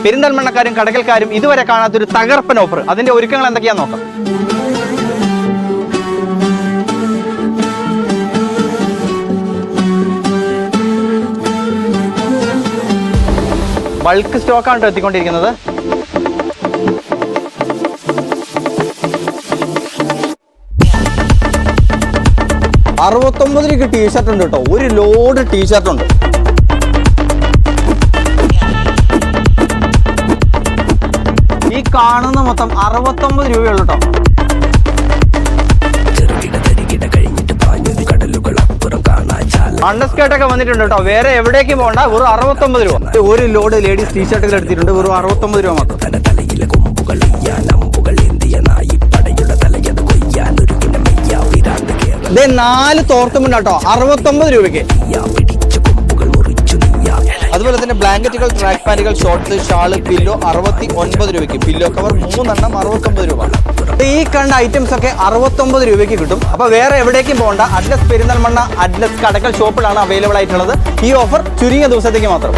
പെരിന്തൽമണ്ണക്കാരും കടകൽക്കാരും ഇതുവരെ കാണാത്തൊരു തകർപ്പൻ ഓഫർ. അതിന്റെ ഒരുക്കങ്ങൾ എന്തൊക്കെയാന്ന് നോക്കാം. ബൾക്ക് സ്റ്റോക്കാണ് എത്തിക്കൊണ്ടിരിക്കുന്നത്. ₹69 ടീഷർട്ട് ഉണ്ട് കേട്ടോ. ഒരു ലോഡ് ടീഷർട്ട് ഉണ്ട്. ഈ കാണുന്ന മൊത്തം 69 രൂപയുള്ളൂ കേട്ടോ. അണ്ടർസ്കേർട്ടൊക്കെ വന്നിട്ടുണ്ട് കേട്ടോ. വേറെ എവിടേക്ക് പോകണ്ട, വെറും 69 രൂപ. ഒരു ലോഡ് ലേഡീസ് ടീഷർട്ടുകൾ എടുത്തിട്ടുണ്ട്, വെറും 69 രൂപ മാത്രം. ഇതേ 4 തോർത്തുമുണ്ട് കേട്ടോ, 69 രൂപയ്ക്ക്. അതുപോലെ തന്നെ ബ്ലാങ്കറ്റുകൾ, ട്രാക്ക് പാന്റുകൾ, ഷോർട്ട്സ്, ഷാള്, പില്ലോ 69 രൂപയ്ക്ക്. പില്ലോ കവർ 3 എണ്ണം 69 രൂപ. ഈ കണ്ട ഐറ്റംസ് ഒക്കെ 69 രൂപയ്ക്ക് കിട്ടും. അപ്പോൾ വേറെ എവിടേക്കും പോകണ്ട, അറ്റ്ലസ് പെരിന്തൽമണ്ണ, അറ്റ്ലസ് കടക്കൽ ഷോപ്പിലാണ് അവൈലബിൾ ആയിട്ടുള്ളത്. ഈ ഓഫർ ചുരുങ്ങിയ ദിവസത്തേക്ക് മാത്രം.